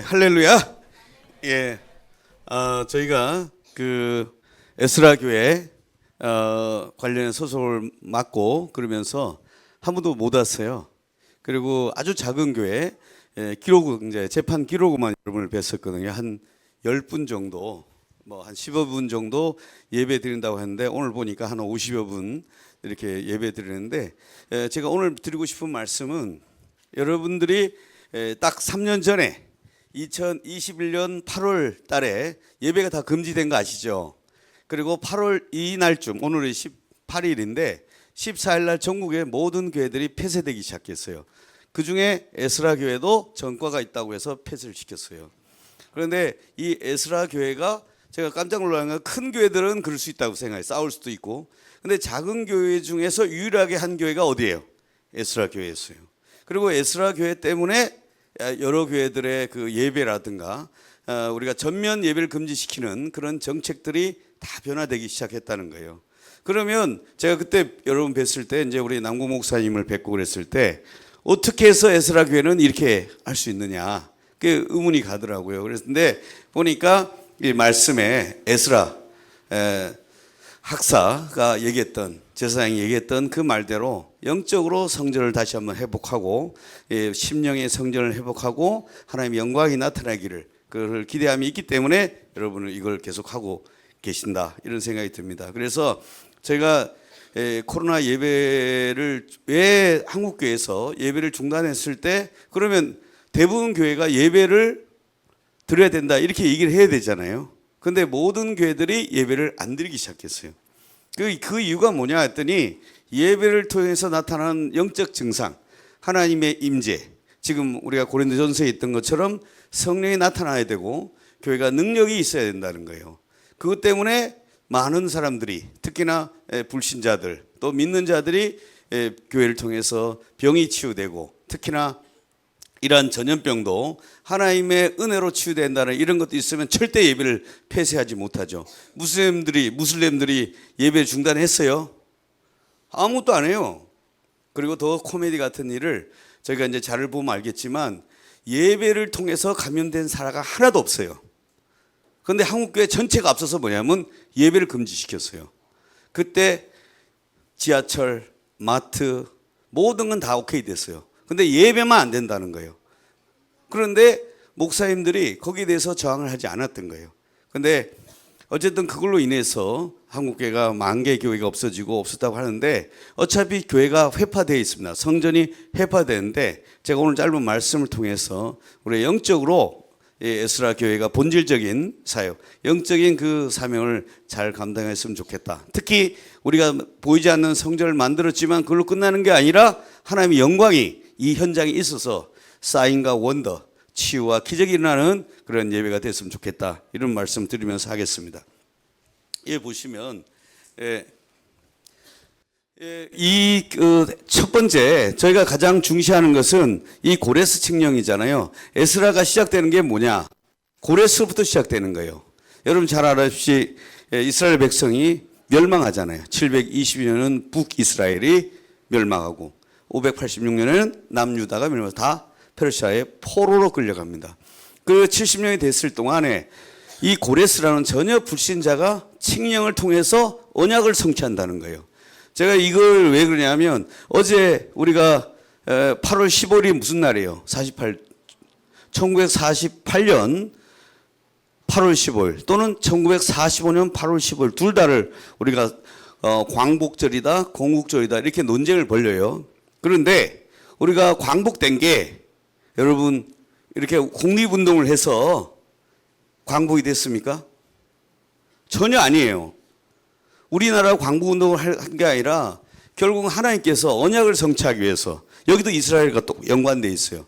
할렐루야. 예, 저희가 그 에스라 교회 관련된 소속을 맡고 그러면서 한 번도 못 왔어요. 그리고 아주 작은 교회 기록 이제 재판 기록만 여러분을 뵀었거든요. 한 10분 정도, 뭐 한 15분 정도 예배 드린다고 했는데 오늘 보니까 한 50여 분 이렇게 예배 드리는데 제가 오늘 드리고 싶은 말씀은 여러분들이 딱 3년 전에 2021년 8월 달에 예배가 다 금지된 거 아시죠? 그리고 8월 이날쯤 오늘이 18일인데 14일 날 전국의 모든 교회들이 폐쇄되기 시작했어요. 그중에 에스라 교회도 전과가 있다고 해서 폐쇄를 시켰어요. 그런데 이 에스라 교회가 제가 깜짝 놀란 건 큰 교회들은 그럴 수 있다고 생각해요. 싸울 수도 있고. 근데 작은 교회 중에서 유일하게 한 교회가 어디예요? 에스라 교회였어요. 그리고 에스라 교회 때문에 여러 교회들의 그 예배라든가 우리가 전면 예배를 금지시키는 그런 정책들이 다 변화되기 시작했다는 거예요. 그러면 제가 그때 여러분 뵀을 때 이제 우리 남궁 목사님을 뵙고 그랬을 때 어떻게 해서 에스라 교회는 이렇게 할 수 있느냐 그 의문이 가더라고요. 그랬는데 보니까 이 말씀에 에스라 학사가 얘기했던 제사장이 얘기했던 그 말대로 영적으로 성전을 다시 한번 회복하고 심령의 성전을 회복하고 하나님의 영광이 나타나기를 그걸 기대함이 있기 때문에 여러분은 이걸 계속하고 계신다 이런 생각이 듭니다. 그래서 제가 코로나 예배를 왜 한국교회에서 예배를 중단했을 때 그러면 대부분 교회가 예배를 드려야 된다 이렇게 얘기를 해야 되잖아요. 근데 모든 교회들이 예배를 안 드리기 시작했어요. 그 이유가 뭐냐 했더니 예배를 통해서 나타나는 영적 증상, 하나님의 임재, 지금 우리가 고린도전서에 있던 것처럼 성령이 나타나야 되고 교회가 능력이 있어야 된다는 거예요. 그것 때문에 많은 사람들이 특히나 불신자들 또 믿는 자들이 교회를 통해서 병이 치유되고 특히나 이러한 전염병도 하나님의 은혜로 치유된다는 이런 것도 있으면 절대 예배를 폐쇄하지 못하죠. 무슬림들이 예배를 중단했어요? 아무것도 안 해요. 그리고 더 코미디 같은 일을 저희가 이제 자를 보면 알겠지만 예배를 통해서 감염된 사례가 하나도 없어요. 그런데 한국교회 전체가 앞서서 뭐냐면 예배를 금지시켰어요. 그때 지하철, 마트 모든 건 다 오케이 됐어요. 근데 예배만 안 된다는 거예요. 그런데 목사님들이 거기에 대해서 저항을 하지 않았던 거예요. 근데 어쨌든 그걸로 인해서 한국교회가 10,000개 교회가 없었다고 하는데 어차피 교회가 회파되어 있습니다. 성전이 회파되는데 제가 오늘 짧은 말씀을 통해서 우리 영적으로 에스라 교회가 본질적인 사역, 영적인 그 사명을 잘 감당했으면 좋겠다. 특히 우리가 보이지 않는 성전을 만들었지만 그걸로 끝나는 게 아니라 하나님의 영광이 이 현장에 있어서 사인과 원더, 치유와 기적이 일어나는 그런 예배가 됐으면 좋겠다. 이런 말씀 드리면서 하겠습니다. 예, 보시면 이 첫 번째 저희가 가장 중시하는 것은 이 고레스 칙령이잖아요. 에스라가 시작되는 게 뭐냐? 고레스부터 시작되는 거예요. 여러분 잘 알아주시 이스라엘 백성이 멸망하잖아요. 720년은 북이스라엘이 멸망하고 586년에는 남유다가 멸망해서 다 페르시아의 포로로 끌려갑니다. 그 70년이 됐을 동안에 이 고레스라는 전혀 불신자가 칙령을 통해서 언약을 성취한다는 거예요. 제가 이걸 왜 그러냐면 어제 우리가 8월 15일이 무슨 날이에요? 1948년 8월 15일 또는 1945년 8월 15일 둘 다를 우리가 광복절이다 건국절이다 이렇게 논쟁을 벌려요. 그런데 우리가 광복된 게 여러분 이렇게 독립운동을 해서 광복이 됐습니까? 전혀 아니에요. 우리나라 광복운동을 한 게 아니라 결국 하나님께서 언약을 성취하기 위해서 여기도 이스라엘과 또 연관되어 있어요.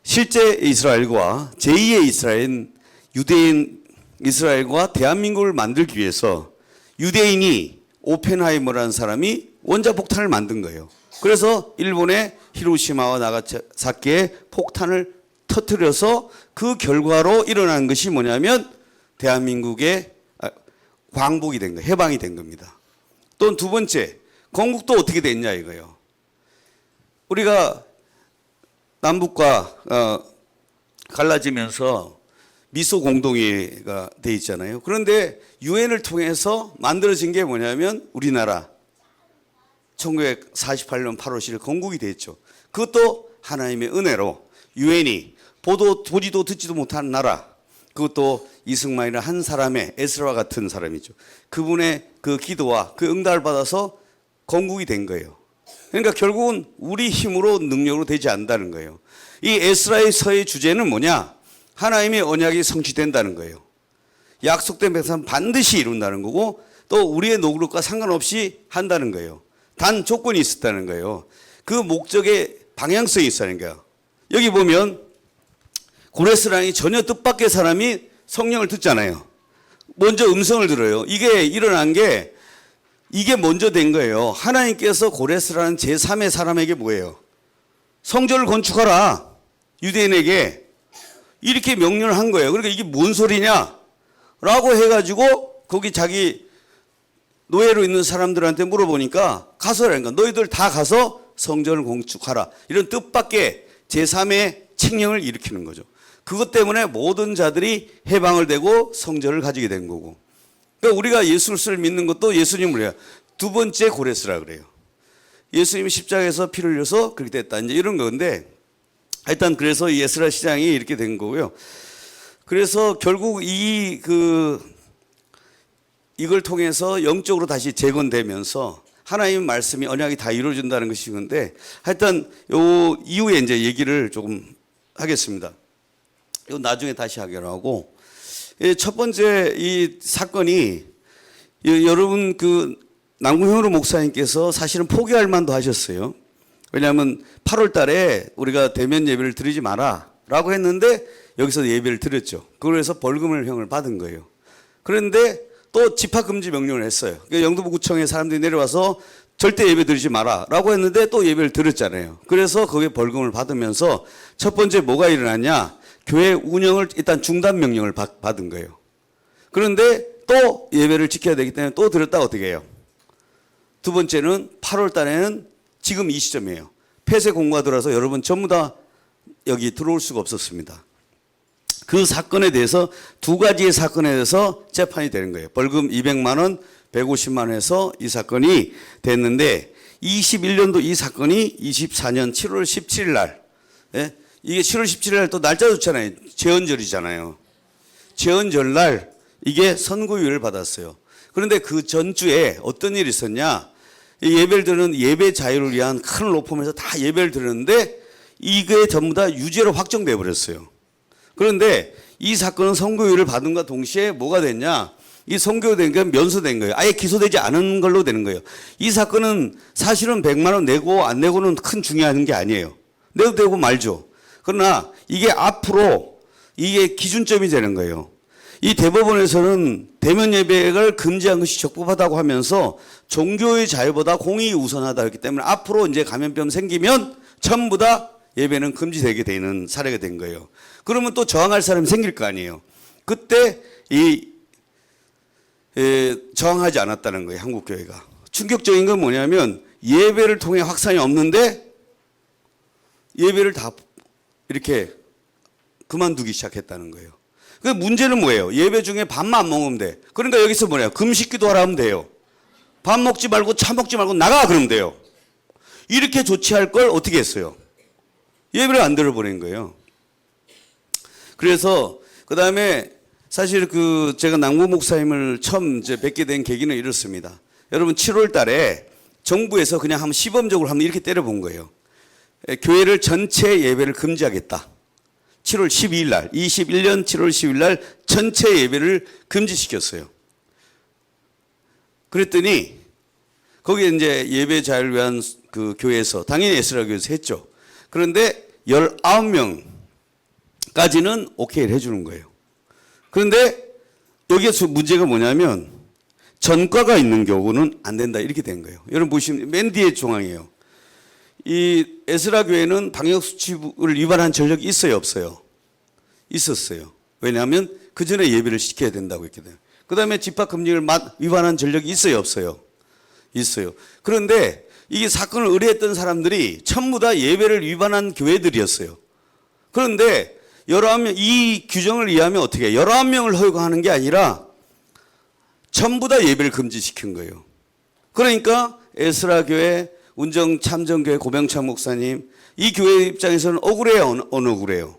실제 이스라엘과 제2의 이스라엘 유대인 이스라엘과 대한민국을 만들기 위해서 유대인이 오펜하이머라는 사람이 원자폭탄을 만든 거예요. 그래서 일본의 히로시마와 나가사키에 폭탄을 터뜨려서 그 결과로 일어난 것이 뭐냐면 대한민국의 광복이 된 거예요. 해방이 된 겁니다. 또 두 번째, 건국도 어떻게 됐냐 이거예요. 우리가 남북과 갈라지면서 미소 공동회가 돼 있잖아요. 그런데 유엔을 통해서 만들어진 게 뭐냐면 우리나라 1948년 8월 10일 건국이 됐죠. 그것도 하나님의 은혜로 유엔이 보지도 듣지도 못한 나라, 그것도 이승만이라는 한 사람의 에스라와 같은 사람이죠. 그분의 그 기도와 그 응답을 받아서 건국이 된 거예요. 그러니까 결국은 우리 힘으로 능력으로 되지 않는다는 거예요. 이 에스라의 서의 주제는 뭐냐? 하나님의 언약이 성취된다는 거예요. 약속된 백성 반드시 이룬다는 거고 또 우리의 노력과 상관없이 한다는 거예요. 단 조건이 있었다는 거예요. 그 목적의 방향성이 있었다는 거예요. 여기 보면 고레스랑이 전혀 뜻밖의 사람이 성령을 듣잖아요. 먼저 음성을 들어요. 이게 일어난 게 이게 먼저 된 거예요. 하나님께서 고레스라는 제3의 사람에게 뭐예요? 성전을 건축하라. 유대인에게 이렇게 명령을 한 거예요. 그러니까 이게 뭔 소리냐? 라고 해가지고 거기 자기 노예로 있는 사람들한테 물어보니까 가서라니까 너희들 다 가서 성전을 건축하라. 이런 뜻밖의 제3의 칙령을 일으키는 거죠. 그것 때문에 모든 자들이 해방을 되고 성전을 가지게 된 거고. 그러니까 우리가 예수를 믿는 것도 예수님을 해요. 두 번째 고레스라 그래요. 예수님이 십자가에서 피를 흘려서 그렇게 됐다. 이제 이런 건데 일단 그래서 이 에스라 시장이 이렇게 된 거고요. 그래서 결국 이걸 통해서 영적으로 다시 재건되면서 하나님의 말씀이 언약이 다 이루어진다는 것이 건데 하여튼 요 이후에 이제 얘기를 조금 하겠습니다. 요 나중에 다시 하기로 하고 첫 번째 이 사건이 여러분 그 남궁현우 목사님께서 사실은 포기할 만도 하셨어요. 왜냐하면 8월 달에 우리가 대면 예배를 드리지 마라 라고 했는데 여기서 예배를 드렸죠. 그래서 벌금을 형을 받은 거예요. 그런데 또 집합금지 명령을 했어요. 그러니까 영도부구청에 사람들이 내려와서 절대 예배 드리지 마라 라고 했는데 또 예배를 드렸잖아요. 그래서 거기에 벌금을 받으면서 첫 번째 뭐가 일어났냐? 교회 운영을 일단 중단 명령을 받은 거예요. 그런데 또 예배를 지켜야 되기 때문에 또 드렸다 어떻게 해요? 두 번째는 8월 달에는 지금 이 시점이에요. 폐쇄 공고가 들어서 여러분 전부 다 여기 들어올 수가 없었습니다. 그 사건에 대해서 두 가지의 사건에 대해서 재판이 되는 거예요. 벌금 200만 원, 150만 원에서 이 사건이 됐는데 21년도 이 사건이 24년 7월 17일 날 이게 7월 17일 날 또 날짜 좋잖아요. 제헌절이잖아요. 제헌절 날 이게 선고유예를 받았어요. 그런데 그 전주에 어떤 일이 있었냐? 예배를 드리는 예배 자유를 위한 큰 로펌에서 다 예배를 드렸는데 이게 전부 다 유죄로 확정돼 버렸어요. 그런데 이 사건은 선고유예를 받은과 동시에 뭐가 됐냐? 이 선고된 게 면소된 거예요. 아예 기소되지 않은 걸로 되는 거예요. 이 사건은 사실은 100만 원 내고 안 내고는 큰 중요한 게 아니에요. 내도 되고 말죠. 그러나 이게 앞으로 이게 기준점이 되는 거예요. 이 대법원에서는 대면 예배를 금지한 것이 적법하다고 하면서 종교의 자유보다 공익이 우선하다 했기 때문에 앞으로 이제 감염병 생기면 전부 다 예배는 금지되게 되는 사례가 된 거예요. 그러면 또 저항할 사람이 생길 거 아니에요. 그때 저항하지 않았다는 거예요. 한국교회가. 충격적인 건 뭐냐면 예배를 통해 확산이 없는데 예배를 다 이렇게 그만두기 시작했다는 거예요. 그 문제는 뭐예요? 예배 중에 밥만 안 먹으면 돼. 그러니까 여기서 뭐냐? 금식기도 하라 하면 돼요. 밥 먹지 말고 차 먹지 말고 나가 그러면 돼요. 이렇게 조치할 걸 어떻게 했어요? 예배를 안 들어버린 거예요. 그래서 그 다음에 사실 제가 남궁 목사님을 처음 이제 뵙게 된 계기는 이렇습니다. 여러분 7월 달에 정부에서 그냥 한번 시범적으로 한번 이렇게 때려본 거예요. 교회를 전체 예배를 금지하겠다. 7월 12일 날, 21년 7월 12일 날 전체 예배를 금지시켰어요. 그랬더니 거기에 이제 예배 자유를 위한 그 교회에서 당연히 에스라 교회에서 했죠. 그런데 19명까지는 오케이를 해주는 거예요. 그런데 여기에서 문제가 뭐냐면 전과가 있는 경우는 안 된다 이렇게 된 거예요. 여러분 보시면 맨 뒤에 조항이에요. 이 에스라 교회는 방역수칙을 위반한 전력이 있어요, 없어요? 있었어요. 왜냐하면 그 전에 예배를 시켜야 된다고 했기 때문에. 그 다음에 집합금지를 위반한 전력이 있어요, 없어요? 있어요. 그런데 이게 사건을 의뢰했던 사람들이 전부 다 예배를 위반한 교회들이었어요. 그런데 19명, 이 규정을 이해하면 어떻게 해요? 19명을 허용하는 게 아니라 전부 다 예배를 금지시킨 거예요. 그러니까 에스라 교회, 운정 참정교회 고병찬 목사님, 이 교회 입장에서는 억울해요, 어느 억울해요?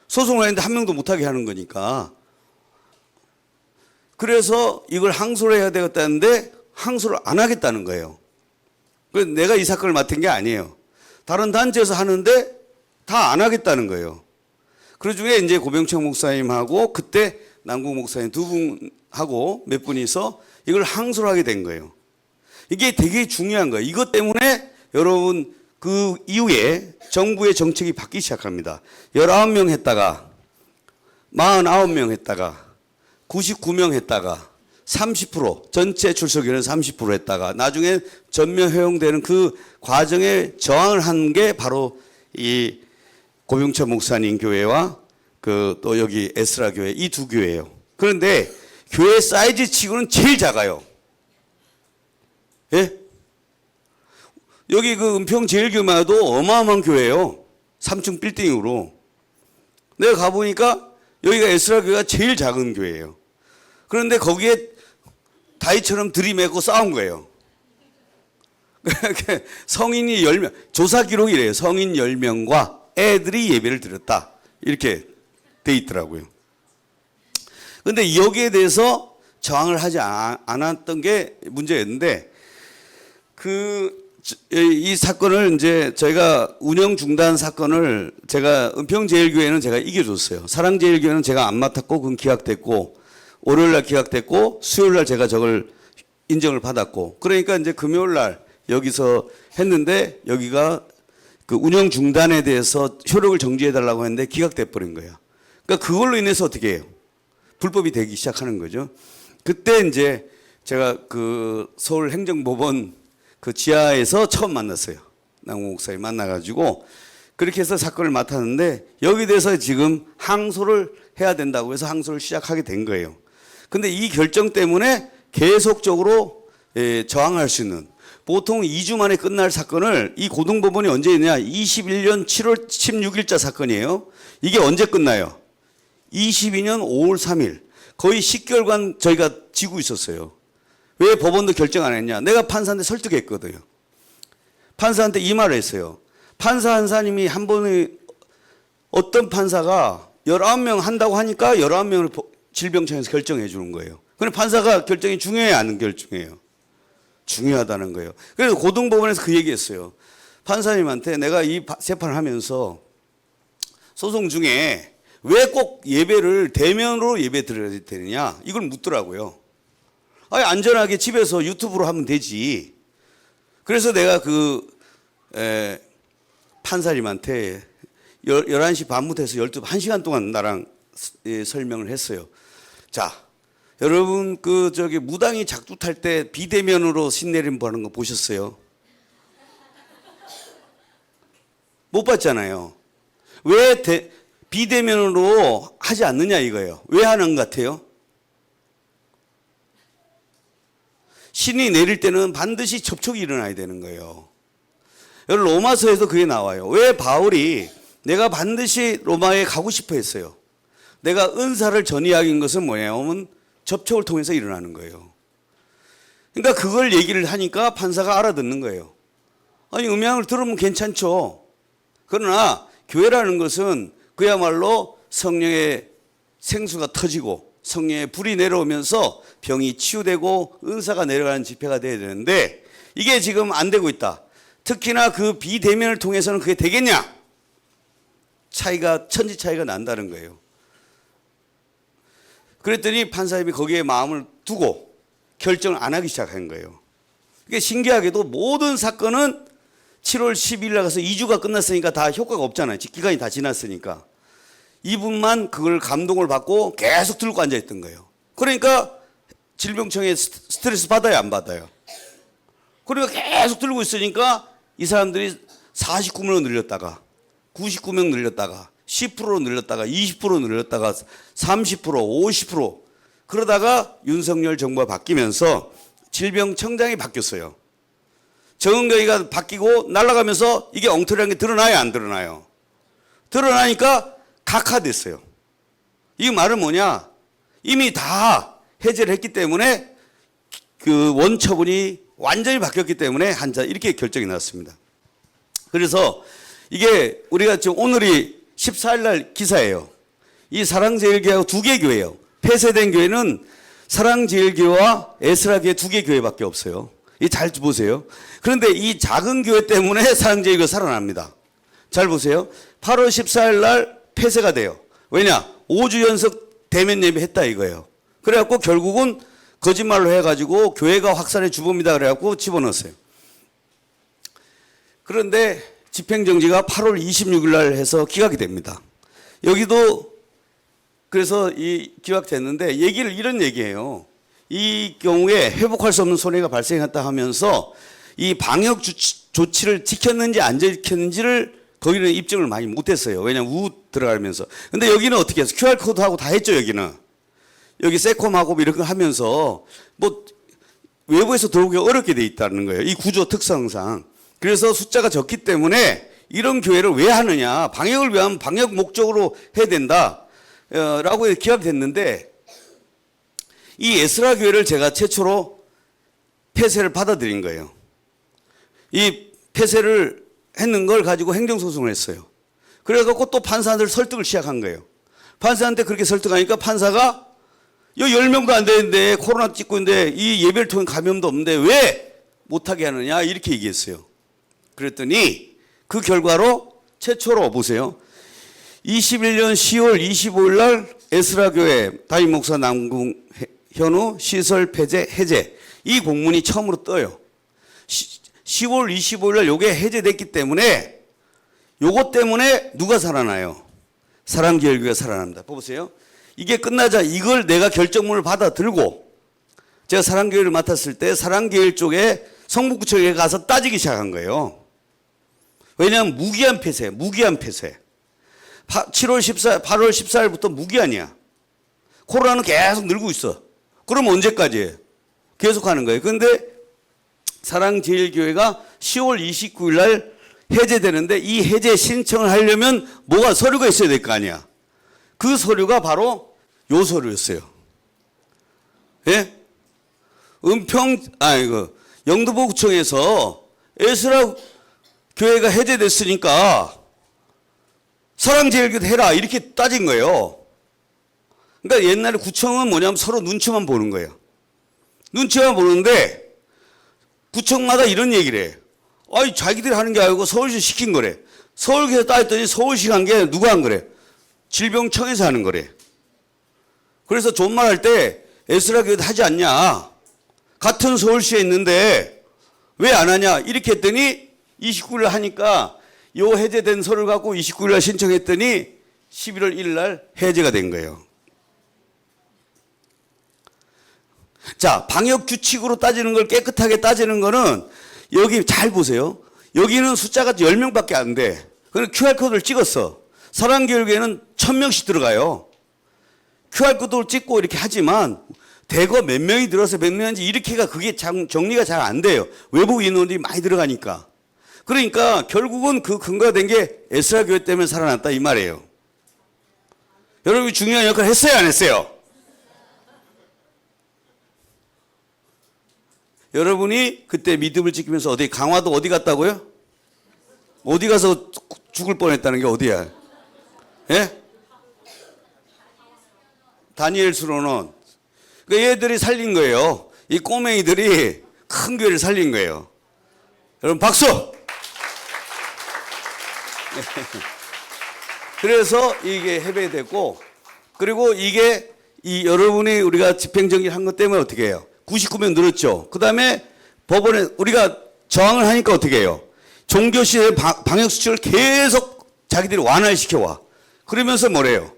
소송을 했는데 한 명도 못하게 하는 거니까. 그래서 이걸 항소를 해야 되겠다는데 항소를 안 하겠다는 거예요. 그래서 내가 이 사건을 맡은 게 아니에요. 다른 단체에서 하는데 다 안 하겠다는 거예요. 그 중에 이제 고병창 목사님하고 그때 남궁 목사님 두 분하고 몇 분이서 이걸 항소를 하게 된 거예요. 이게 되게 중요한 거예요. 이것 때문에 여러분 그 이후에 정부의 정책이 바뀌기 시작합니다. 19명 했다가 49명 했다가 99명 했다가 30% 전체 출석률은 30% 했다가 나중에 전면 허용되는 그 과정에 저항을 한 게 바로 이 고병찬 목사님 교회와 그 또 여기 에스라 교회 이 두 교회예요. 그런데 교회 사이즈 치고는 제일 작아요. 예? 여기 그 은평 제일교회만 해도 어마어마한 교회예요. 3층 빌딩으로. 내가 가보니까 여기가 에스라 교회가 제일 작은 교회예요. 그런데 거기에 다이처럼 들이매고 싸운 거예요. 성인이 10명, 조사 기록이래요. 성인 10명과 애들이 예배를 드렸다. 이렇게 돼 있더라고요. 그런데 여기에 대해서 저항을 하지 않았던 게 문제였는데 이 사건을 이제 저희가 운영 중단 사건을 제가 은평제일교회는 제가 이겨줬어요. 사랑제일교회는 제가 안 맡았고 그건 기각됐고 월요일날 기각됐고 수요일날 제가 저걸 인정을 받았고 그러니까 이제 금요일날 여기서 했는데 여기가 그 운영 중단에 대해서 효력을 정지해달라고 했는데 기각돼 버린 거예요. 그러니까 그걸로 인해서 어떻게 해요? 불법이 되기 시작하는 거죠. 그때 이제 제가 그 서울행정법원 그 지하에서 처음 만났어요. 남궁 목사님 만나가지고 그렇게 해서 사건을 맡았는데 여기에 대해서 지금 항소를 해야 된다고 해서 항소를 시작하게 된 거예요. 근데 이 결정 때문에 계속적으로 저항할 수 있는 보통 2주 만에 끝날 사건을 이 고등법원이 언제 했냐 21년 7월 16일자 사건이에요. 이게 언제 끝나요? 22년 5월 3일 거의 10개월간 저희가 지고 있었어요. 왜 법원도 결정 안 했냐? 내가 판사한테 설득했거든요. 판사한테 이 말을 했어요. 판사 한 사람이 한 번에 어떤 판사가 19명 한다고 하니까 19명을 질병청에서 결정해 주는 거예요. 그런데 판사가 결정이 중요해야 안 결정해요. 중요하다는 거예요. 그래서 고등법원에서 그 얘기했어요. 판사님한테 내가 이 재판을 하면서 소송 중에 왜 꼭 예배를 대면으로 예배 드려야 되느냐 이걸 묻더라고요. 아니 안전하게 집에서 유튜브로 하면 되지. 그래서 내가 판사님한테 11시 반부터 해서 1시간 동안 나랑 설명을 했어요. 자, 여러분 무당이 작두 탈 때 비대면으로 신내림 하는 거 보셨어요? 못 봤잖아요. 왜 비대면으로 하지 않느냐 이거예요. 왜 하는 것 같아요? 신이 내릴 때는 반드시 접촉이 일어나야 되는 거예요. 여기 로마서에도 그게 나와요. 왜 바울이 내가 반드시 로마에 가고 싶어 했어요. 내가 은사를 전이하긴 것은 뭐냐면 접촉을 통해서 일어나는 거예요. 그러니까 그걸 얘기를 하니까 판사가 알아듣는 거예요. 아니 음향을 들으면 괜찮죠. 그러나 교회라는 것은 그야말로 성령의 생수가 터지고 성령의 불이 내려오면서 병이 치유되고 은사가 내려가는 집회가 돼야 되는데 이게 지금 안 되고 있다. 특히나 그 비대면을 통해서는 그게 되겠냐? 천지 차이가 난다는 거예요. 그랬더니 판사님이 거기에 마음을 두고 결정을 안 하기 시작한 거예요. 이게 신기하게도 모든 사건은 7월 10일 나가서 2주가 끝났으니까 다 효과가 없잖아요. 기간이 다 지났으니까. 이분만 그걸 감동을 받고 계속 들고 앉아있던 거예요. 그러니까 질병청에 스트레스 받아요, 안 받아요? 그러니까 계속 들고 있으니까 이 사람들이 49명으로 늘렸다가 99명 늘렸다가 10% 늘렸다가 20% 늘렸다가 30% 50% 그러다가 윤석열 정부가 바뀌면서 질병청장이 바뀌었어요. 정은경이가 바뀌고 날아가면서 이게 엉터리한 게 드러나요, 안 드러나요? 드러나니까 각하됐어요. 이 말은 뭐냐? 이미 다 해제를 했기 때문에 그 원처분이 완전히 바뀌었기 때문에 한자 이렇게 결정이 났습니다. 그래서 이게 우리가 지금 오늘이 14일 날 기사예요. 이 사랑제일교회하고 두 개 교회예요. 폐쇄된 교회는 사랑제일교회와 에스라교회 두 개 교회밖에 없어요. 이 잘 보세요. 그런데 이 작은 교회 때문에 사랑제일교회 살아납니다. 잘 보세요. 8월 14일 날 폐쇄가 돼요. 왜냐? 5주 연속 대면 예배 했다 이거예요. 그래갖고 결국은 거짓말로 해가지고 교회가 확산의 주범이다 그래갖고 집어넣었어요. 그런데 집행정지가 8월 26일 날 해서 기각이 됩니다. 여기도 그래서 이 기각됐는데 얘기를 이런 얘기예요. 이 경우에 회복할 수 없는 손해가 발생했다 하면서 이 방역 조치를 지켰는지 안 지켰는지를 거기는 입증을 많이 못했어요. 왜냐면 우 들어가면서. 근데 여기는 어떻게 해서 QR코드하고 다 했죠 여기는. 여기 세콤하고 이런 거 하면서 뭐 외부에서 들어오기 어렵게 돼 있다는 거예요. 이 구조 특성상. 그래서 숫자가 적기 때문에 이런 교회를 왜 하느냐. 방역을 위한 방역 목적으로 해야 된다. 라고 기합됐는데 이 에스라 교회를 제가 최초로 폐쇄를 받아들인 거예요. 이 폐쇄를 했는 걸 가지고 행정소송을 했어요. 그래갖고 또 판사들 설득을 시작한 거예요. 판사한테 그렇게 설득하니까 판사가 10명도 안 되는데 코로나 찍고 있는데 이 예배를 통한 감염도 없는데 왜 못하게 하느냐 이렇게 얘기했어요. 그랬더니 그 결과로 최초로 보세요. 21년 10월 25일 날 에스라 교회 담임 목사 남궁 현우 시설 폐쇄 해제 이 공문이 처음으로 떠요. 10월 25일 날 요게 해제됐기 때문에 요것 때문에 누가 살아나요? 사랑제일교회가 살아납니다. 보세요. 이게 끝나자 이걸 내가 결정문을 받아 들고 제가 사랑교회를 맡았을 때 사랑교회 쪽에 성북구청에 가서 따지기 시작한 거예요. 왜냐하면 무기한 폐쇄. 8월 14일부터 무기한이야. 코로나는 계속 늘고 있어. 그럼 언제까지 계속 하는 거예요. 그런데 사랑제일교회가 10월 29일 날 해제되는데 이 해제 신청을 하려면 뭐가 서류가 있어야 될 거 아니야. 그 서류가 바로 요 서류였어요. 예? 영등포구청에서 에스라 교회가 해제됐으니까 사랑제일교회 해라 이렇게 따진 거예요. 그러니까 옛날에 구청은 뭐냐면 서로 눈치만 보는 거예요. 눈치만 보는데 구청마다 이런 얘기를 해. 아니 자기들이 하는 게 아니고 서울시 시킨 거래. 서울시에서 따졌더니 서울시가 한 게 누가 한 거래? 질병청에서 하는 거래. 그래서 좋은 말 할 때 에스라 교회도 하지 않냐. 같은 서울시에 있는데 왜 안 하냐. 이렇게 했더니 29일 하니까 요 해제된 서류를 갖고 29일 날 신청했더니 11월 1일 날 해제가 된 거예요. 자, 방역 규칙으로 따지는 걸 깨끗하게 따지는 거는 여기 잘 보세요. 여기는 숫자가 10명밖에 안 돼. 그럼 QR코드를 찍었어. 사랑교회는 1000명씩 들어가요. QR코드를 찍고 이렇게 하지만 대거 몇 명이 들어서 몇 명인지 이렇게가 그게 정리가 잘 안 돼요. 외부 인원들이 많이 들어가니까. 그러니까 결국은 그 근거가 된 게 에스라 교회 때문에 살아났다 이 말이에요. 여러분이 중요한 역할을 했어요 안 했어요? 여러분이 그때 믿음을 지키면서 어디 강화도 어디 갔다고요? 어디 가서 죽을 뻔했다는 게 어디야? 예? 다니엘 수로는 그 얘들이 살린 거예요. 이 꼬맹이들이 큰 교회를 살린 거예요. 여러분 박수! 그래서 이게 해배됐고 그리고 이게 이 여러분이 우리가 집행정지를 한 것 때문에 어떻게 해요? 99명 늘었죠. 그 다음에 법원에 우리가 저항을 하니까 어떻게 해요? 종교시의 방역수칙을 계속 자기들이 완화를 시켜와. 그러면서 뭐래요?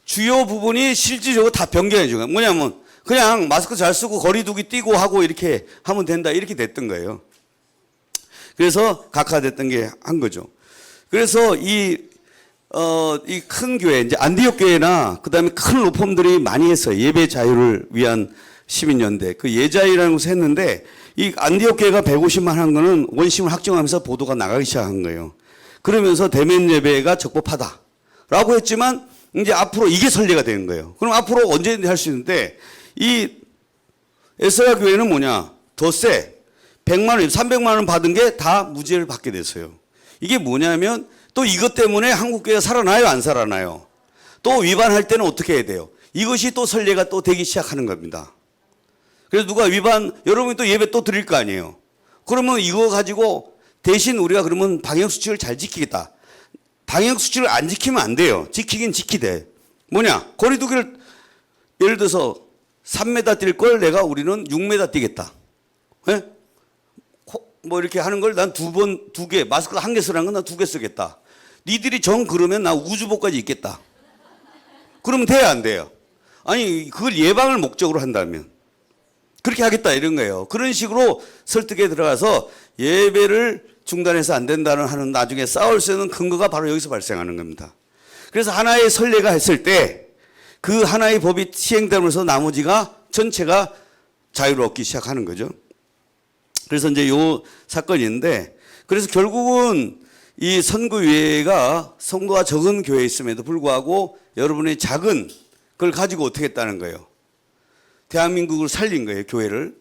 주요 부분이 실질적으로 다 변경해 준 거예요. 뭐냐면 그냥 마스크 잘 쓰고 거리두기 띄고 하고 이렇게 하면 된다. 이렇게 됐던 거예요. 그래서 각하됐던 게 한 거죠. 그래서 이 큰 교회, 이제 안디옥 교회나 그 다음에 큰 로펌들이 많이 했어요. 예배 자유를 위한 시민연대. 그 예자이라는 곳을 했는데 이 안디옥 교회가 150만 한 거는 원심을 확정하면서 보도가 나가기 시작한 거예요. 그러면서 대면 예배가 적법하다라고 했지만 이제 앞으로 이게 선례가 되는 거예요. 그럼 앞으로 언제든지 할 수 있는데 이 에스라 교회는 뭐냐? 더 세. 100만 원, 300만 원 받은 게 다 무죄를 받게 됐어요. 이게 뭐냐면 또 이것 때문에 한국 교회가 살아나요, 안 살아나요? 또 위반할 때는 어떻게 해야 돼요? 이것이 또 선례가 또 되기 시작하는 겁니다. 그래서 누가 여러분이 또 예배 또 드릴 거 아니에요. 그러면 이거 가지고 대신 우리가 그러면 방역수칙을 잘 지키겠다. 방역수칙을 안 지키면 안 돼요. 지키긴 지키되. 뭐냐? 거리두기를 예를 들어서 3m 뛸 걸 우리는 6m 뛰겠다. 예? 뭐 이렇게 하는 걸 난 두 개, 마스크 한 개 쓰라는 건 난 2개 쓰겠다. 니들이 정 그러면 나 우주복까지 입겠다. 그러면 돼야 안 돼요? 아니, 그걸 예방을 목적으로 한다면. 그렇게 하겠다 이런 거예요. 그런 식으로 설득에 들어가서 예배를 중단해서 안 된다는 하는 나중에 싸울 수 있는 근거가 바로 여기서 발생하는 겁니다. 그래서 하나의 선례가 했을 때 그 하나의 법이 시행되면서 나머지가 전체가 자유를 얻기 시작하는 거죠. 그래서 이제 요 사건이 있는데 그래서 결국은 이 선거위회가 성도가 적은 교회에 있음에도 불구하고 여러분의 작은 그걸 가지고 어떻게 했다는 거예요. 대한민국을 살린 거예요, 교회를.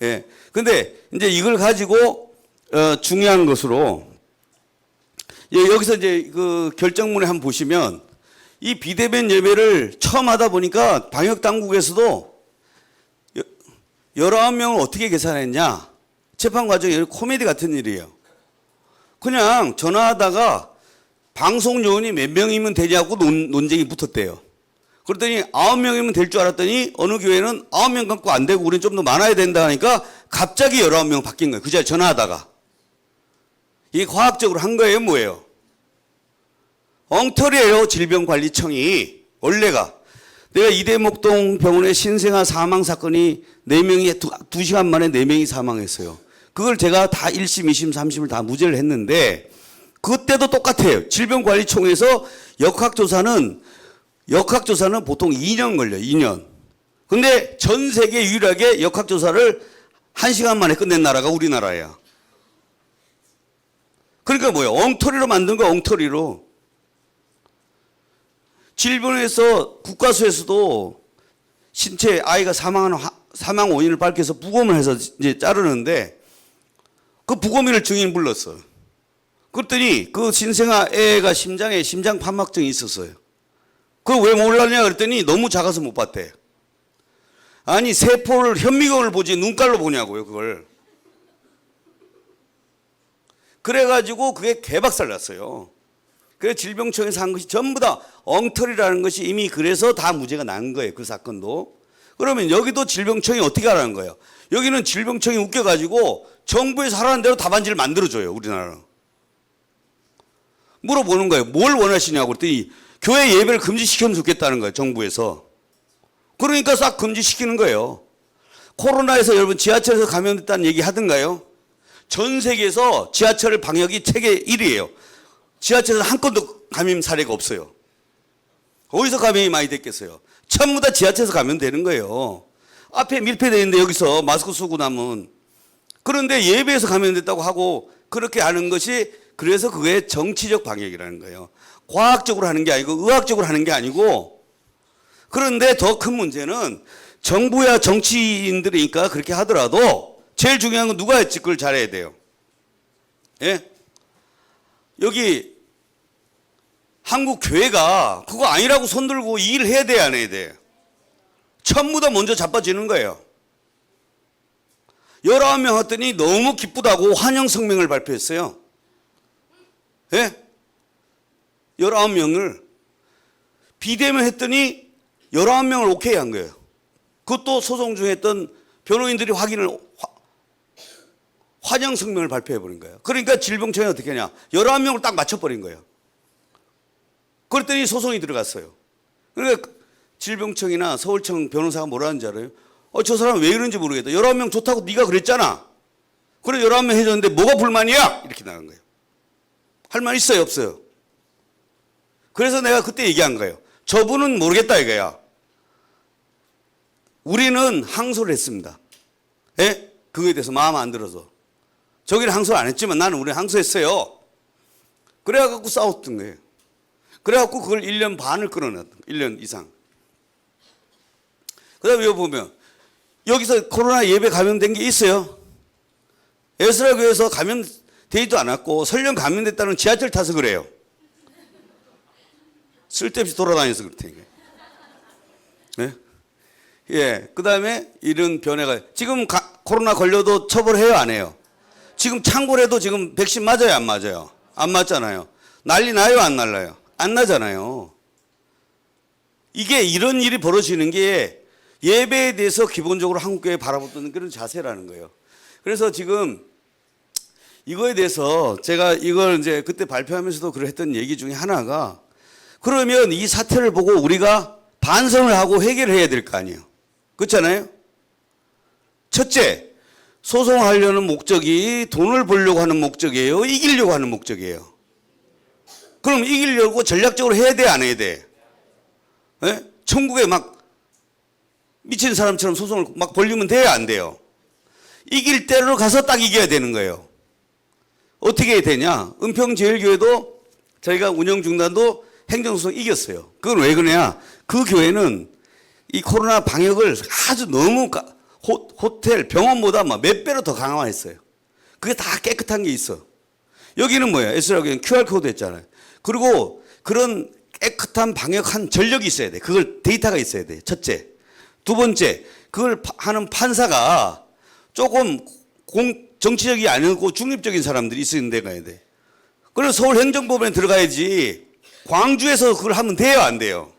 예. 근데 이제 이걸 가지고 중요한 것으로 여기서 이제 그 결정문에 한번 보시면 이 비대면 예배를 처음 하다 보니까 방역 당국에서도 19명을 어떻게 계산했냐? 재판 과정이 코미디 같은 일이에요. 그냥 전화하다가 방송 요원이 몇 명이면 되냐고 논쟁이 붙었대요. 그랬더니 9명이면 될 줄 알았더니 어느 교회는 9명 갖고 안 되고 우리는 좀 더 많아야 된다 하니까 갑자기 19명 바뀐 거예요. 그 자리에 전화하다가. 이게 과학적으로 한 거예요, 뭐예요? 엉터리예요, 질병관리청이. 원래가. 내가 이대목동 병원의 신생아 사망 사건이 4명이 2시간 만에 4명이 사망했어요. 그걸 제가 다 1심, 2심, 3심을 다 무죄를 했는데 그때도 똑같아요. 질병관리청에서 역학조사는 보통 2년 걸려요. 2년. 근데 전 세계 유일하게 역학조사를 1시간 만에 끝낸 나라가 우리나라야. 그러니까 뭐예요? 엉터리로 만든 거 엉터리로. 질병에서 국가수에서도 신체 아이가 사망 원인을 밝혀서 부검을 해서 이제 자르는데 그 부검인을 증인 불렀어. 그랬더니 그 신생아 애가 심장에 심장 판막증이 있었어요. 그걸 왜 몰랐냐 그랬더니 너무 작아서 못 봤대. 아니 세포를 현미경을 보지 눈깔로 보냐고요 그걸. 그래가지고 그게 개박살 났어요. 그래서 질병청에서 한 것이 전부 다 엉터리라는 것이 이미 그래서 다 무죄가 난 거예요. 그 사건도. 그러면 여기도 질병청이 어떻게 하라는 거예요? 여기는 질병청이 웃겨가지고 정부에서 하라는 대로 답안지를 만들어줘요. 우리나라는. 물어보는 거예요. 뭘 원하시냐고 그랬더니 교회 예배를 금지시키면 좋겠다는 거예요. 정부에서. 그러니까 싹 금지시키는 거예요. 코로나에서 여러분 지하철에서 감염됐다는 얘기 하던가요? 전 세계에서 지하철 방역이 세계 1위예요. 지하철에서 한 건도 감염 사례가 없어요. 어디서 감염이 많이 됐겠어요? 전부 다 지하철에서 감염되는 거예요. 앞에 밀폐되어 있는데 여기서 마스크 쓰고 나면. 그런데 예배에서 감염됐다고 하고 그렇게 하는 것이 그래서 그게 정치적 방역이라는 거예요. 과학적으로 하는 게 아니고 의학적으로 하는 게 아니고. 그런데 더 큰 문제는 정부야 정치인들이니까 그렇게 하더라도 제일 중요한 건 누가 했지 그걸 잘해야 돼요. 예? 여기 한국 교회가 그거 아니라고 손들고 이 일을 해야 돼 안 해야 돼? 전부 다 먼저 자빠지는 거예요. 19명 했더니 너무 기쁘다고 환영 성명을 발표했어요. 예? 19명을 비대면 했더니 19명을 오케이 한 거예요. 그것도 소송 중에 했던 변호인들이 환영 성명을 발표해버린 거예요. 그러니까 질병청이 어떻게 하냐. 19명을 딱 맞춰버린 거예요. 그랬더니 소송이 들어갔어요. 그러니까 질병청이나 서울청 변호사가 뭐라 하는지 알아요? 저 사람 왜 이런지 모르겠다. 19명 좋다고 네가 그랬잖아. 그래 19명 해줬는데 뭐가 불만이야? 이렇게 나간 거예요. 할 말 있어요 없어요? 그래서 내가 그때 얘기한 거예요. 저분은 모르겠다 이거야. 우리는 항소를 했습니다. 예? 그거에 대해서 마음 안 들어서. 저기는 항소를 안 했지만 우리는 항소했어요. 그래갖고 싸웠던 거예요. 그래갖고 그걸 1년 반을 끌어놨던 1년 이상. 그 다음에 여기 보면 여기서 코로나 예배 감염된 게 있어요. 에스라 교회에서 감염되지도 않았고 설령 감염됐다는 지하철 타서 그래요. 쓸데없이 돌아다녀서 그렇다니까. 네? 예. 그 다음에 이런 변해가 지금 코로나 걸려도 처벌해요, 안 해요? 지금 창궐해도 지금 백신 맞아요, 안 맞아요? 안 맞잖아요. 난리 나요, 안 날라요? 안 나잖아요. 이게 이런 일이 벌어지는 게 예배에 대해서 기본적으로 한국교회 바라보는 그런 자세라는 거예요. 그래서 지금 이거에 대해서 제가 이걸 이제 그때 발표하면서도 그랬던 얘기 중에 하나가 그러면 이 사태를 보고 우리가 반성을 하고 해결을 해야 될 거 아니에요. 그렇잖아요? 첫째, 소송하려는 목적이 돈을 벌려고 하는 목적이에요? 이기려고 하는 목적이에요? 그럼 이기려고 전략적으로 해야 돼, 안 해야 돼? 네? 천국에 막 미친 사람처럼 소송을 막 벌리면 돼요, 안 돼요? 이길 때로 가서 딱 이겨야 되는 거예요. 어떻게 해야 되냐? 은평제일교회도 저희가 운영중단도 행정소송 이겼어요. 그건 왜 그러냐? 그 교회는 이 코로나 방역을 아주 너무 호텔, 병원보다 몇 배로 더 강화했어요. 그게 다 깨끗한 게 있어. 여기는 뭐예요? 에스라 교회는 QR코드 했잖아요. 그리고 그런 깨끗한 방역한 전력이 있어야 돼. 그걸 데이터가 있어야 돼. 첫째. 두 번째, 그걸 하는 판사가 조금 정치적이 아니고 중립적인 사람들이 있는 데 가야 돼. 그래서 서울행정법원에 들어가야지 광주에서 그걸 하면 돼요, 안 돼요?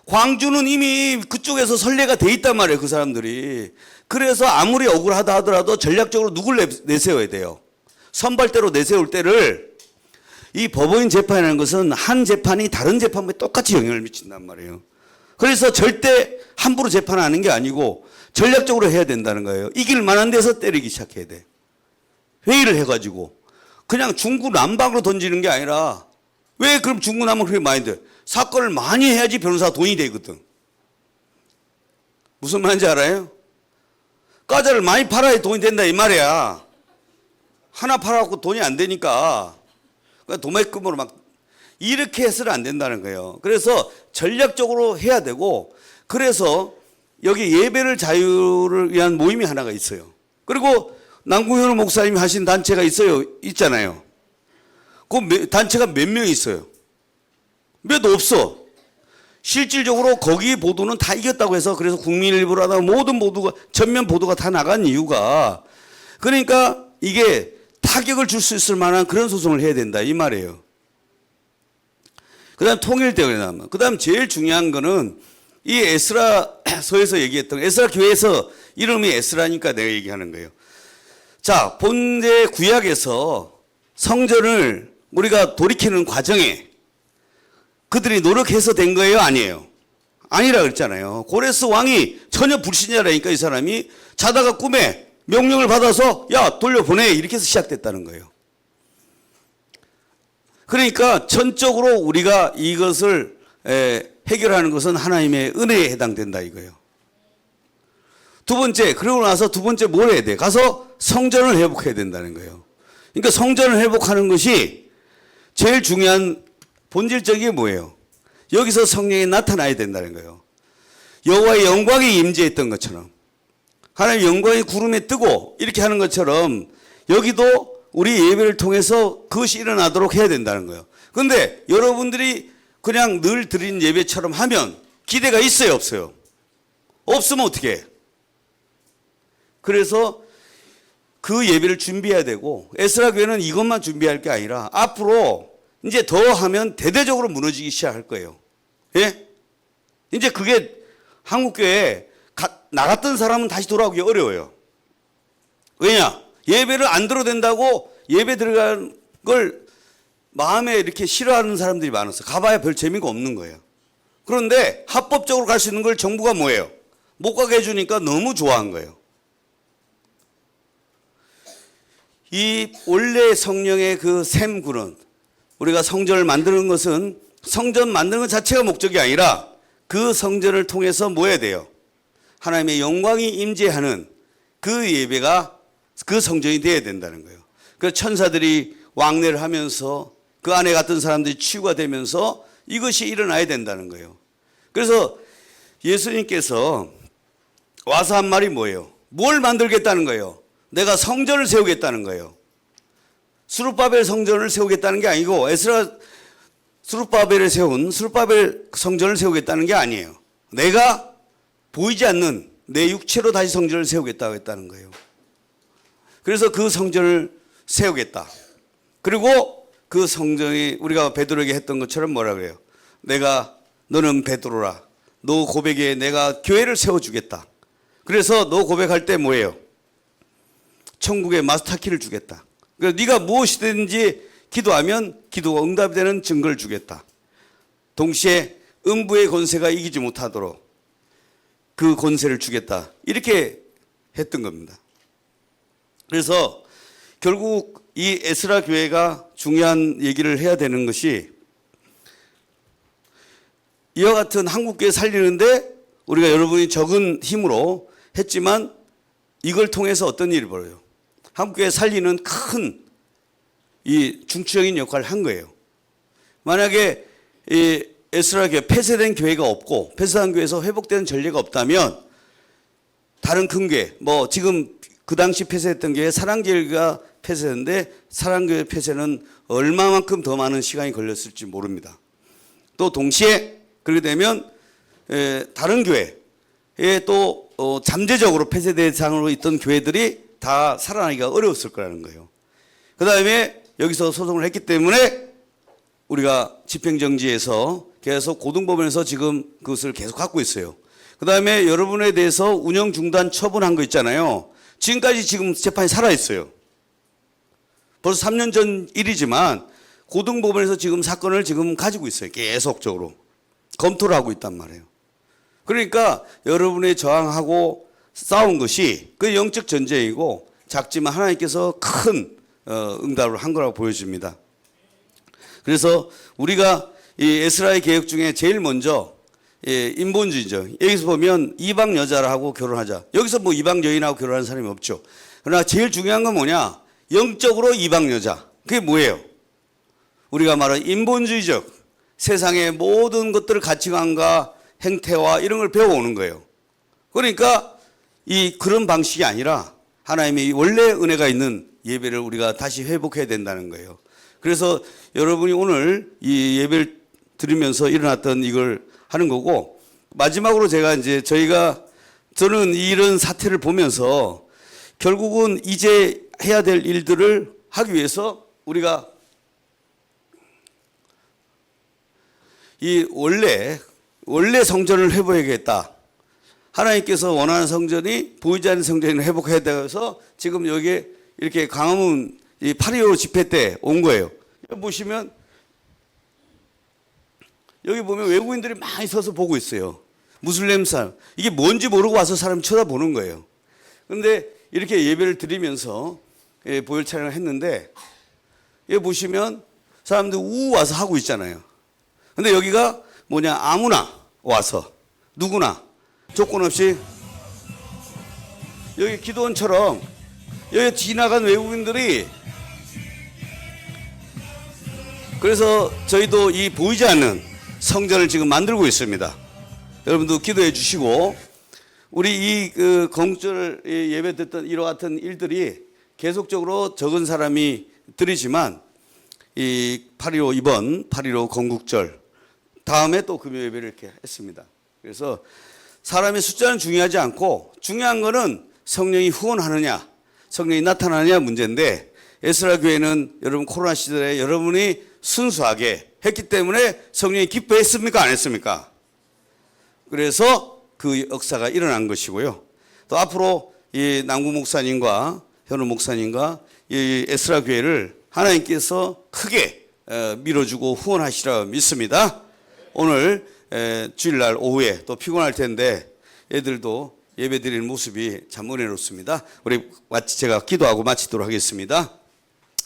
광주는 이미 그쪽에서 선례가 돼 있단 말이에요, 그 사람들이. 그래서 아무리 억울하다 하더라도 전략적으로 누굴 내세워야 돼요. 선발대로 내세울 때를 이 법원인 재판이라는 것은 한 재판이 다른 재판에 똑같이 영향을 미친단 말이에요. 그래서 절대 함부로 재판하는 게 아니고 전략적으로 해야 된다는 거예요. 이길 만한 데서 때리기 시작해야 돼. 회의를 해가지고. 그냥 중구 난방으로 던지는 게 아니라 왜 그럼 중구 난방 그렇게 많이 돼? 사건을 많이 해야지 변호사가 돈이 되거든. 무슨 말인지 알아요? 과자를 많이 팔아야 돈이 된다 이 말이야. 하나 팔아갖고 돈이 안 되니까 도매금으로 막 이렇게 해서는 안 된다는 거예요. 그래서 전략적으로 해야 되고 그래서 여기 예배를 자유를 위한 모임이 하나가 있어요. 그리고 남궁현 목사님이 하신 단체가 있잖아요. 그 단체가 몇 명 있어요? 몇 없어. 실질적으로 거기 보도는 다 이겼다고 해서 그래서 국민일보라다 모든 보도가 전면 보도가 다 나간 이유가 그러니까 이게 타격을 줄 수 있을 만한 그런 소송을 해야 된다 이 말이에요. 그 다음 통일대회에 나면 그 다음 제일 중요한 거는 이 에스라서에서 얘기했던 에스라 교회에서 이름이 에스라니까 내가 얘기하는 거예요. 자, 본래 구약에서 성전을 우리가 돌이키는 과정에 그들이 노력해서 된 거예요? 아니에요? 아니라 그랬잖아요. 고레스 왕이 전혀 불신자라니까 이 사람이 자다가 꿈에 명령을 받아서 야 돌려보내 이렇게 해서 시작됐다는 거예요. 그러니까 전적으로 우리가 이것을 해결하는 것은 하나님의 은혜에 해당된다 이거예요. 두 번째, 그러고 나서 두 번째 뭘 해야 돼? 가서 성전을 회복해야 된다는 거예요. 그러니까 성전을 회복하는 것이 제일 중요한 본질적인 게 뭐예요? 여기서 성령이 나타나야 된다는 거예요. 여호와의 영광이 임재했던 것처럼 하나님의 영광이 구름에 뜨고 이렇게 하는 것처럼 여기도 우리 예배를 통해서 그것이 일어나도록 해야 된다는 거예요. 그런데 여러분들이 그냥 늘 드린 예배처럼 하면 기대가 있어요, 없어요? 없으면 어떻게 해? 그래서 그 예배를 준비해야 되고 에스라 교회는 이것만 준비할 게 아니라 앞으로 이제 더 하면 대대적으로 무너지기 시작할 거예요. 예? 이제 그게 한국교회에 나갔던 사람은 다시 돌아오기 어려워요. 왜냐? 예배를 안 들어도 된다고 예배 들어간 걸 마음에 이렇게 싫어하는 사람들이 많았어요. 가봐야 별 재미가 없는 거예요. 그런데 합법적으로 갈 수 있는 걸 정부가 뭐예요? 못 가게 해주니까 너무 좋아한 거예요. 이 원래 성령의 그 샘구는 우리가 성전을 만드는 것은 성전 만드는 것 자체가 목적이 아니라 그 성전을 통해서 뭐 해야 돼요? 하나님의 영광이 임재하는 그 예배가 그 성전이 되어야 된다는 거예요. 그래서 천사들이 왕래를 하면서 그 안에 갔던 사람들이 치유가 되면서 이것이 일어나야 된다는 거예요. 그래서 예수님께서 와서 한 말이 뭐예요? 뭘 만들겠다는 거예요? 내가 성전을 세우겠다는 거예요. 스룹바벨 성전을 세우겠다는 게 아니고 스룹바벨을 세운 스룹바벨 성전을 세우겠다는 게 아니에요. 내가 보이지 않는 내 육체로 다시 성전을 세우겠다고 했다는 거예요. 그래서 그 성전을 세우겠다. 그리고 그 성전이 우리가 베드로에게 했던 것처럼 뭐라 그래요? 너는 베드로라. 너 고백에 내가 교회를 세워주겠다. 그래서 너 고백할 때 뭐예요? 천국의 마스터키를 주겠다. 그래서 네가 무엇이든지 기도하면 기도가 응답이 되는 증거를 주겠다. 동시에 음부의 권세가 이기지 못하도록 그 권세를 주겠다. 이렇게 했던 겁니다. 그래서 결국 이 에스라 교회가 중요한 얘기를 해야 되는 것이 이와 같은 한국교회 살리는데 우리가 여러분이 적은 힘으로 했지만 이걸 통해서 어떤 일이 벌어요? 한국교회 살리는 큰 이 중추적인 역할을 한 거예요. 만약에 이 에스라 교회 폐쇄된 교회가 없고 폐쇄한 교회에서 회복되는 전례가 없다면 다른 큰 교회 지금 그 당시 폐쇄했던 교회 사랑교회가 폐쇄했는데 사랑교회 폐쇄는 얼마만큼 더 많은 시간이 걸렸을지 모릅니다. 또 동시에 그렇게 되면 다른 교회에 또 잠재적으로 폐쇄 대상으로 있던 교회들이 다 살아나기가 어려웠을 거라는 거예요. 그 다음에 여기서 소송을 했기 때문에 우리가 집행정지에서 계속 고등법원에서 지금 그것을 계속 갖고 있어요. 그 다음에 여러분에 대해서 운영 중단 처분한 거 있잖아요. 지금까지 지금 재판이 살아있어요. 벌써 3년 전 일이지만 고등법원에서 지금 사건을 지금 가지고 있어요. 계속적으로. 검토를 하고 있단 말이에요. 그러니까 여러분의 저항하고 싸운 것이 그 영적 전쟁이고 작지만 하나님께서 큰 응답을 한 거라고 보여집니다. 그래서 우리가 이 에스라의 개혁 중에 제일 먼저 인본주의죠. 여기서 보면 이방 여자하고 결혼하자. 여기서 이방 여인하고 결혼하는 사람이 없죠. 그러나 제일 중요한 건 뭐냐? 영적으로 이방 여자. 그게 뭐예요? 우리가 말하는 인본주의적 세상의 모든 것들을 가치관과 행태와 이런 걸 배워오는 거예요. 그러니까 그런 방식이 아니라 하나님의 원래 은혜가 있는 예배를 우리가 다시 회복해야 된다는 거예요. 그래서 여러분이 오늘 이 예배를 드리면서 일어났던 이걸 하는 거고 마지막으로 저는 이런 사태를 보면서 결국은 이제 해야 될 일들을 하기 위해서 우리가 이 원래 성전을 회복해야겠다. 하나님께서 원하는 성전이 보이지 않는 성전을 회복해야 돼서 지금 여기에 이렇게 광화문 8.15 집회 때 온 거예요. 여기 보시면 여기 보면 외국인들이 많이 서서 보고 있어요. 무슬림 사람. 이게 뭔지 모르고 와서 사람이 쳐다보는 거예요. 그런데 이렇게 예배를 드리면서 보혈 촬영을 했는데 여기 보시면 사람들 와서 하고 있잖아요. 근데 여기가 아무나 와서 누구나 조건 없이 여기 기도원처럼 여기 지나간 외국인들이 그래서 저희도 이 보이지 않는 성전을 지금 만들고 있습니다. 여러분도 기도해 주시고 우리 이 공절 예배 듣던 이와 같은 일들이 계속적으로 적은 사람이 드리지만 이 8.15 이번 8.15 건국절 다음에 또 금요 예배를 이렇게 했습니다. 그래서 사람의 숫자는 중요하지 않고 중요한 거는 성령이 후원하느냐 성령이 나타나느냐 문제인데 에스라 교회는 여러분 코로나 시절에 여러분이 순수하게 했기 때문에 성령이 기뻐했습니까? 안 했습니까? 그래서 그 역사가 일어난 것이고요. 또 앞으로 이 남구 목사님과 현우 목사님과 이 에스라 교회를 하나님께서 크게 밀어주고 후원하시라 믿습니다. 오늘 주일날 오후에 또 피곤할 텐데 애들도 예배드리는 모습이 참 은혜롭습니다. 우리 제가 기도하고 마치도록 하겠습니다.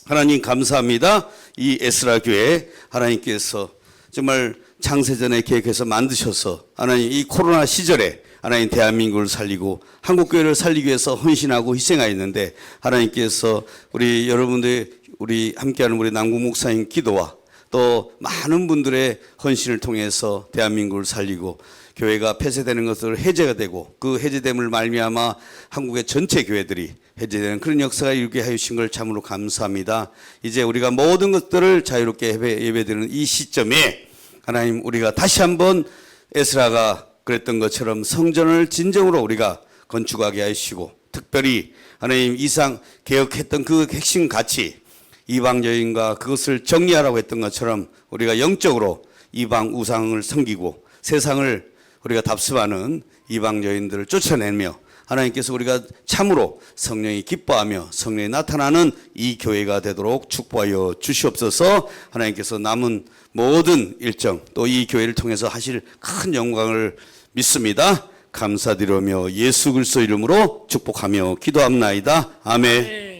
하나님 감사합니다. 이 에스라 교회 하나님께서 정말 창세전에 계획해서 만드셔서 하나님 이 코로나 시절에 하나님 대한민국을 살리고 한국교회를 살리기 위해서 헌신하고 희생하였는데 하나님께서 우리 여러분들 우리 함께하는 우리 남구 목사님 기도와 또 많은 분들의 헌신을 통해서 대한민국을 살리고 교회가 폐쇄되는 것을 해제가 되고 그 해제됨을 말미암아 한국의 전체 교회들이 해제되는 그런 역사가 이루게 하신 걸 참으로 감사합니다. 이제 우리가 모든 것들을 자유롭게 예배드리는 이 시점에 하나님 우리가 다시 한번 에스라가 그랬던 것처럼 성전을 진정으로 우리가 건축하게 하시고 특별히 하나님 이상 개혁했던 그 핵심 가치 이방 여인과 그것을 정리하라고 했던 것처럼 우리가 영적으로 이방 우상을 섬기고 세상을 우리가 답습하는 이방 여인들을 쫓아내며 하나님께서 우리가 참으로 성령이 기뻐하며 성령이 나타나는 이 교회가 되도록 축복하여 주시옵소서. 하나님께서 남은 모든 일정 또 이 교회를 통해서 하실 큰 영광을 믿습니다. 감사드리며 예수 그리스도 이름으로 축복하며 기도합나이다. 아멘. 네.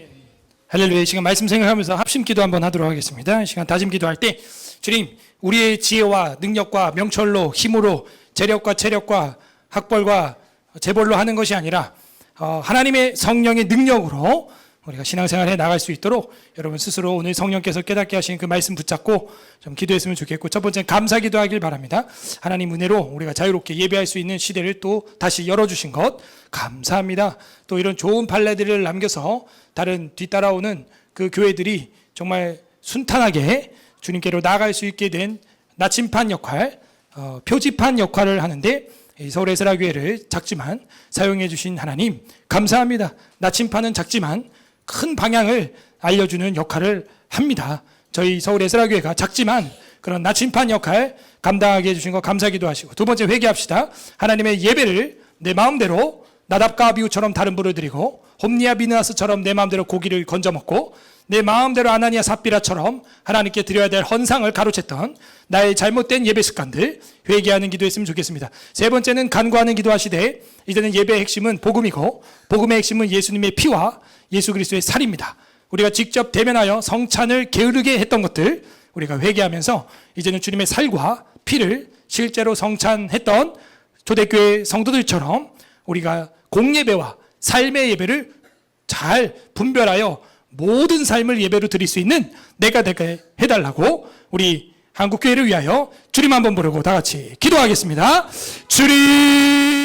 할렐루야. 이 시간 말씀 생각하면서 합심 기도 한번 하도록 하겠습니다. 이 시간 다짐 기도할 때 주님 우리의 지혜와 능력과 명철로 힘으로 재력과 체력과 학벌과 재벌로 하는 것이 아니라 하나님의 성령의 능력으로 우리가 신앙생활에 나갈 수 있도록 여러분 스스로 오늘 성령께서 깨닫게 하신 그 말씀 붙잡고 좀 기도했으면 좋겠고, 첫 번째는 감사 기도하길 바랍니다. 하나님 은혜로 우리가 자유롭게 예배할 수 있는 시대를 또 다시 열어주신 것 감사합니다. 또 이런 좋은 판례들을 남겨서 다른 뒤따라오는 그 교회들이 정말 순탄하게 주님께로 나아갈 수 있게 된 나침판 역할, 표지판 역할을 하는데 이 서울 에스라 교회를 작지만 사용해 주신 하나님 감사합니다. 나침판은 작지만 큰 방향을 알려주는 역할을 합니다. 저희 서울 에스라 교회가 작지만 그런 나침판 역할 감당하게 해주신 거 감사 기도하시고, 두 번째 회개합시다. 하나님의 예배를 내 마음대로 나답과 아비후처럼 다른 부를 드리고 홈리아 비느하스처럼 내 마음대로 고기를 건져 먹고 내 마음대로 아나니아 삽비라처럼 하나님께 드려야 될 헌상을 가로챘던 나의 잘못된 예배 습관들 회개하는 기도했으면 좋겠습니다. 세 번째는 간구하는 기도하시되, 이제는 예배의 핵심은 복음이고 복음의 핵심은 예수님의 피와 예수 그리스도의 살입니다. 우리가 직접 대면하여 성찬을 게으르게 했던 것들 우리가 회개하면서 이제는 주님의 살과 피를 실제로 성찬했던 초대교회 성도들처럼 우리가 공예배와 삶의 예배를 잘 분별하여 모든 삶을 예배로 드릴 수 있는 내가 되게 해달라고 우리 한국교회를 위하여 주님 한번 부르고 다 같이 기도하겠습니다. 주님